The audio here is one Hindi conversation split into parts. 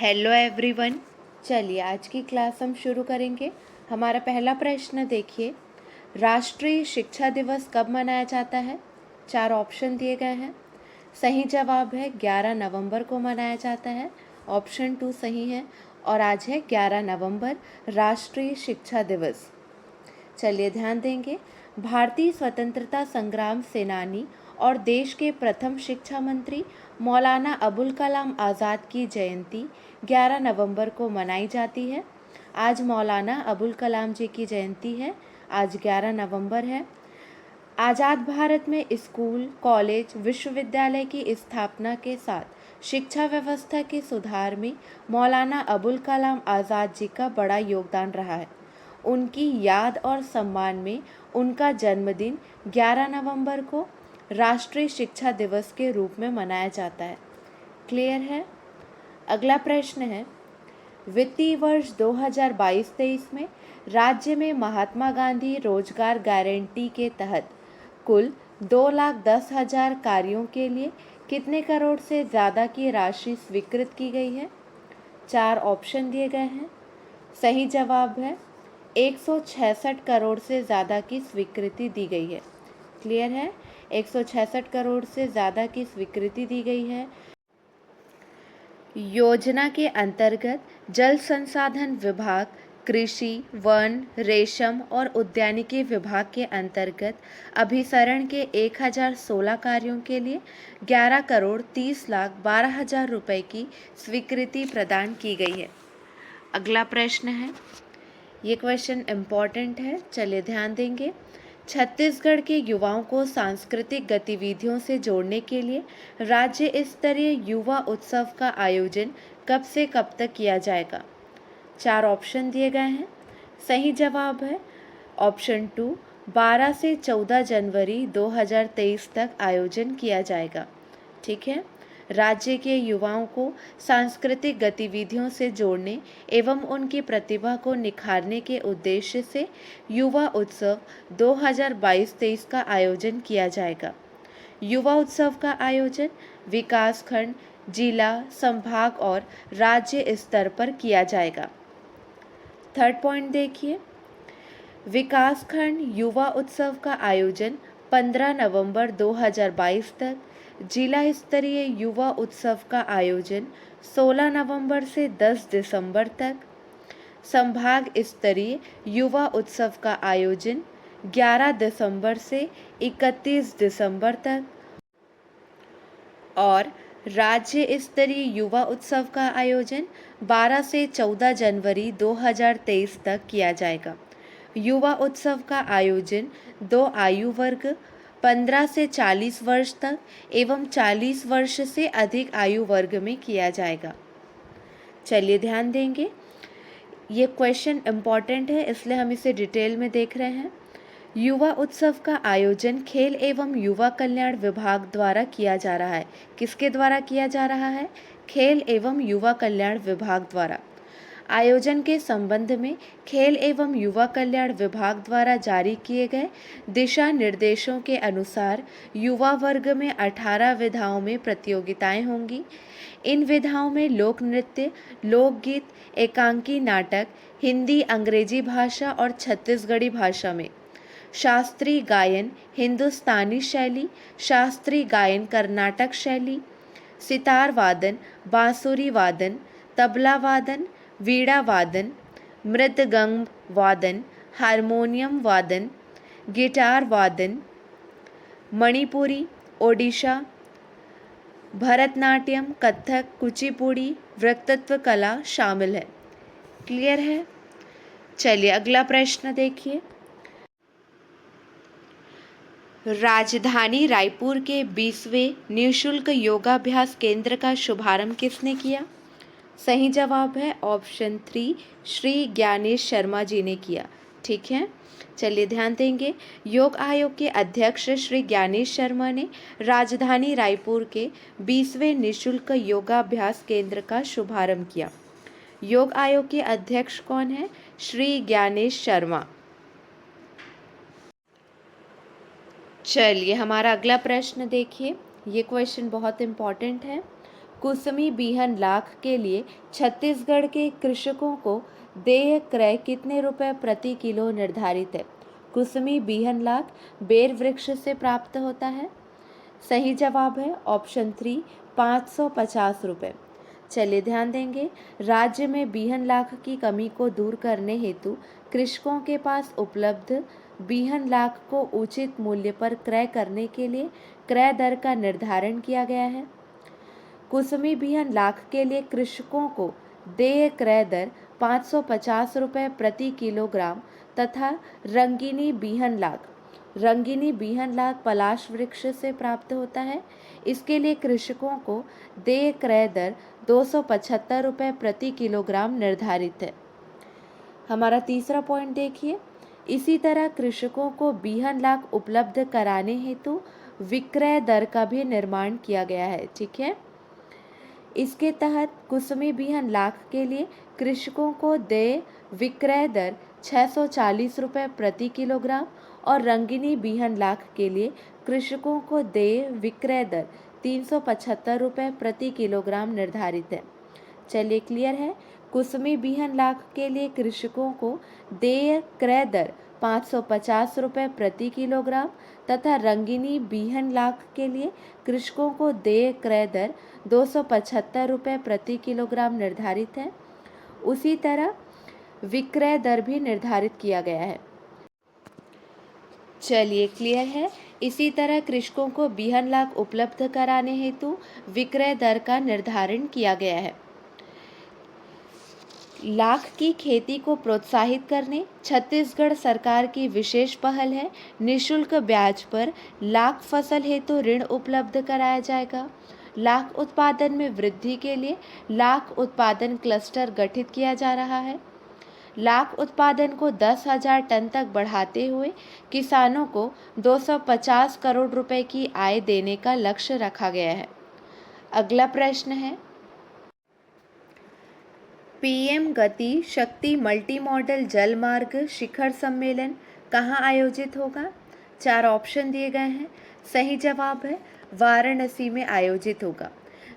Hello everyone. चलिए आज की क्लास हम शुरू करेंगे। हमारा पहला प्रश्न देखिए, राष्ट्रीय शिक्षा दिवस कब मनाया जाता है? 4 ऑप्शन दिए गए हैं। सही जवाब है 11 नवंबर को मनाया जाता है। ऑप्शन 2 सही है और आज है 11 नवंबर राष्ट्रीय शिक्षा दिवस। चलिए ध्यान देंगे, भारतीय स्वतंत्रता संग्राम सेनानी और देश के प्रथम शिक्षा मंत्री मौलाना अबुल कलाम आज़ाद की जयंती 11 नवंबर को मनाई जाती है। आज मौलाना अबुल कलाम जी की जयंती है, आज 11 नवंबर है। आज़ाद भारत में स्कूल, कॉलेज, विश्वविद्यालय की स्थापना के साथ शिक्षा व्यवस्था के सुधार में मौलाना अबुल कलाम आज़ाद जी का बड़ा योगदान रहा है। उनकी याद और सम्मान में उनका जन्मदिन 11 नवंबर को राष्ट्रीय शिक्षा दिवस के रूप में मनाया जाता है। क्लियर है? अगला प्रश्न है, वित्तीय वर्ष 2022-23 में राज्य में महात्मा गांधी रोजगार गारंटी के तहत कुल 2,10,000 कार्यों के लिए कितने करोड़ से ज़्यादा की राशि स्वीकृत की गई है? 4 ऑप्शन दिए गए हैं। सही जवाब है 166 करोड़ से ज़्यादा की स्वीकृति दी गई है। क्लियर है? 166 करोड़ से ज़्यादा की स्वीकृति दी गई है। योजना के अंतर्गत जल संसाधन विभाग, कृषि, वन, रेशम और उद्यानिकी विभाग के अंतर्गत अभिसरण के 1016 कार्यों के लिए 11,30,12,000 रुपये की स्वीकृति प्रदान की गई है। अगला प्रश्न है, ये क्वेश्चन इम्पॉर्टेंट है, चलिए ध्यान देंगे। छत्तीसगढ़ के युवाओं को सांस्कृतिक गतिविधियों से जोड़ने के लिए राज्य स्तरीय युवा उत्सव का आयोजन कब से कब तक किया जाएगा? 4 ऑप्शन दिए गए हैं। सही जवाब है ऑप्शन 2, 12 से 14 जनवरी 2023 तक आयोजन किया जाएगा। ठीक है, राज्य के युवाओं को सांस्कृतिक गतिविधियों से जोड़ने एवं उनकी प्रतिभा को निखारने के उद्देश्य से युवा उत्सव 2022-23 का आयोजन किया जाएगा। युवा उत्सव का आयोजन विकासखंड, जिला, संभाग और राज्य स्तर पर किया जाएगा। थर्ड पॉइंट देखिए, विकासखंड युवा उत्सव का आयोजन 15 नवंबर 2022 तक, जिला स्तरीय युवा उत्सव का आयोजन 16 नवंबर से 10 दिसंबर तक, संभाग स्तरीय युवा उत्सव का आयोजन 11 दिसंबर से 31 दिसंबर तक और राज्य स्तरीय युवा उत्सव का आयोजन 12 से 14 जनवरी 2023 तक किया जाएगा। युवा उत्सव का आयोजन 2 आयु वर्ग 15 से 40 वर्ष तक एवं 40 वर्ष से अधिक आयु वर्ग में किया जाएगा। चलिए ध्यान देंगे, ये क्वेश्चन इम्पॉर्टेंट है इसलिए हम इसे डिटेल में देख रहे हैं। युवा उत्सव का आयोजन खेल एवं युवा कल्याण विभाग द्वारा किया जा रहा है। किसके द्वारा किया जा रहा है? खेल एवं युवा कल्याण विभाग द्वारा। आयोजन के संबंध में खेल एवं युवा कल्याण विभाग द्वारा जारी किए गए दिशा निर्देशों के अनुसार युवा वर्ग में 18 विधाओं में प्रतियोगिताएं होंगी। इन विधाओं में लोक नृत्य, लोकगीत, एकांकी नाटक, हिंदी, अंग्रेजी भाषा और छत्तीसगढ़ी भाषा में, शास्त्रीय गायन, हिंदुस्तानी शैली, शास्त्रीय गायन, कर्नाटक शैली, सितार वादन, बांसुरी वादन, तबला वादन, वीणा वादन, मृदंगम वादन, हारमोनियम वादन, गिटार वादन, मणिपुरी, ओडिशा, भरतनाट्यम, कथक, कुचिपुड़ी, वक्तृत्व कला शामिल है। क्लियर है? चलिए अगला प्रश्न देखिए, राजधानी रायपुर के 20वें निःशुल्क योगाभ्यास केंद्र का शुभारंभ किसने किया? सही जवाब है ऑप्शन 3, श्री ज्ञानेश शर्मा जी ने किया। ठीक है, चलिए ध्यान देंगे, योग आयोग के अध्यक्ष श्री ज्ञानेश शर्मा ने राजधानी रायपुर के 20वें निःशुल्क योगाभ्यास केंद्र का शुभारंभ किया। योग आयोग के अध्यक्ष कौन है? श्री ज्ञानेश शर्मा। चलिए हमारा अगला प्रश्न देखिए, ये क्वेश्चन बहुत इम्पॉर्टेंट है। कुसमी बीहन लाख के लिए छत्तीसगढ़ के कृषकों को देय क्रय कितने रुपए प्रति किलो निर्धारित है? कुसमी बीहन लाख बेर वृक्ष से प्राप्त होता है। सही जवाब है ऑप्शन 3 550 रुपये। चलिए ध्यान देंगे, राज्य में बीहन लाख की कमी को दूर करने हेतु कृषकों के पास उपलब्ध बीहन लाख को उचित मूल्य पर क्रय करने के लिए क्रय दर का निर्धारण किया गया है। कुसमी बीहन लाख के लिए कृषकों को देय क्रय दर 550 रुपये प्रति किलोग्राम तथा रंगीनी बीहन लाख पलाश वृक्ष से प्राप्त होता है। इसके लिए कृषकों को देय क्रय दर 275 रुपये प्रति किलोग्राम निर्धारित है। हमारा तीसरा पॉइंट देखिए, इसी तरह कृषकों को बीहन लाख उपलब्ध कराने हेतु विक्रय दर का भी निर्माण किया गया है। ठीक है, इसके तहत कुसमी बीहन लाख के लिए कृषकों को देय विक्रय दर 640 रुपये प्रति किलोग्राम और रंगीनी बीहन लाख के लिए कृषकों को देय विक्रय दर 375 रुपये प्रति किलोग्राम निर्धारित है। चलिए क्लियर है, कुसमी बीहन लाख के लिए कृषकों को देय क्रय दर 550 रुपये प्रति किलोग्राम तथा रंगीनी बीहन लाख के लिए कृषकों को देय क्रय दर 275 रुपये प्रति किलोग्राम निर्धारित है। उसी तरह विक्रय दर भी निर्धारित किया गया है। चलिए क्लियर है, इसी तरह कृषकों को बीहन लाख उपलब्ध कराने हेतु विक्रय दर का निर्धारण किया गया है। लाख की खेती को प्रोत्साहित करने छत्तीसगढ़ सरकार की विशेष पहल है। निःशुल्क ब्याज पर लाख फसल हेतु ऋण उपलब्ध कराया जाएगा। लाख उत्पादन में वृद्धि के लिए लाख उत्पादन क्लस्टर गठित किया जा रहा है। लाख उत्पादन को 10,000 टन तक बढ़ाते हुए किसानों को 250 करोड़ रुपए की आय देने का लक्ष्य रखा गया है। अगला प्रश्न है, पीएम गति शक्ति मल्टी मॉडल जल मार्ग शिखर सम्मेलन कहाँ आयोजित होगा? 4 ऑप्शन दिए गए हैं। सही जवाब है वाराणसी में आयोजित होगा।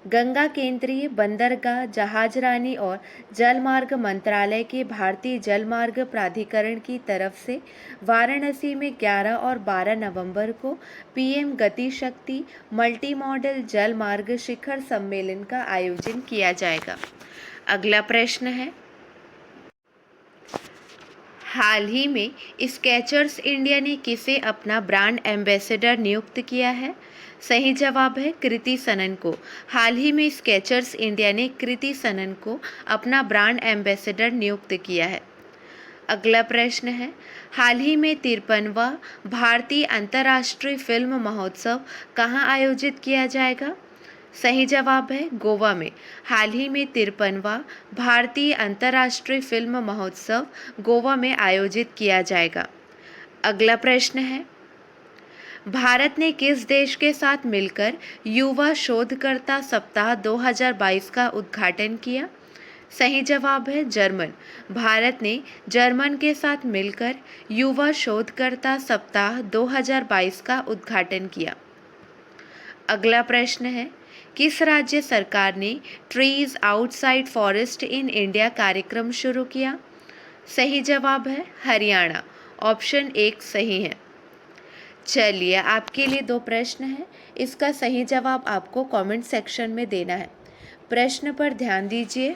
गंगा केंद्रीय बंदरगाह जहाजरानी और जल मार्ग मंत्रालय के भारतीय जल मार्ग प्राधिकरण की तरफ से वाराणसी में 11 और 12 नवंबर को पीएम गति शक्ति मल्टी मॉडल जल मार्ग शिखर सम्मेलन का आयोजन किया जाएगा। अगला प्रश्न है, हाल ही में स्केचर्स इंडिया ने किसे अपना ब्रांड एम्बेसडर नियुक्त किया है? सही जवाब है कृति सनन को। हाल ही में स्केचर्स इंडिया ने कृति सनन को अपना ब्रांड एम्बेसडर नियुक्त किया है। अगला प्रश्न है, हाल ही में 53वां भारतीय अंतर्राष्ट्रीय फिल्म महोत्सव कहाँ आयोजित किया जाएगा? सही जवाब है गोवा में। हाल ही में 53वां भारतीय अंतर्राष्ट्रीय फिल्म महोत्सव गोवा में आयोजित किया जाएगा। अगला प्रश्न है, भारत ने किस देश के साथ मिलकर युवा शोधकर्ता सप्ताह 2022 का उद्घाटन किया? सही जवाब है जर्मन। भारत ने जर्मन के साथ मिलकर युवा शोधकर्ता सप्ताह 2022 का उद्घाटन किया। अगला प्रश्न है, किस राज्य सरकार ने trees outside forest in India कार्यक्रम शुरू किया? सही जवाब है हरियाणा। ऑप्शन 1 सही है। चलिए आपके लिए 2 प्रश्न हैं, इसका सही जवाब आपको कमेंट सेक्शन में देना है। प्रश्न पर ध्यान दीजिए,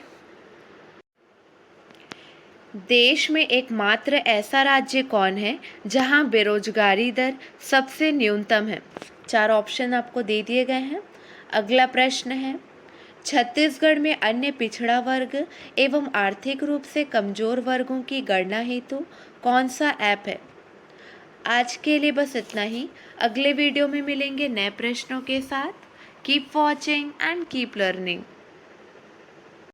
देश में एकमात्र ऐसा राज्य कौन है जहां बेरोजगारी दर सबसे न्यूनतम है? 4 ऑप्शन आपको दे दिए गए हैं। अगला प्रश्न है, छत्तीसगढ़ में अन्य पिछड़ा वर्ग एवं आर्थिक रूप से कमजोर वर्गों की गणना हेतु कौन सा ऐप है? आज के लिए बस इतना ही। अगले वीडियो में मिलेंगे नए प्रश्नों के साथ। Keep watching and keep learning.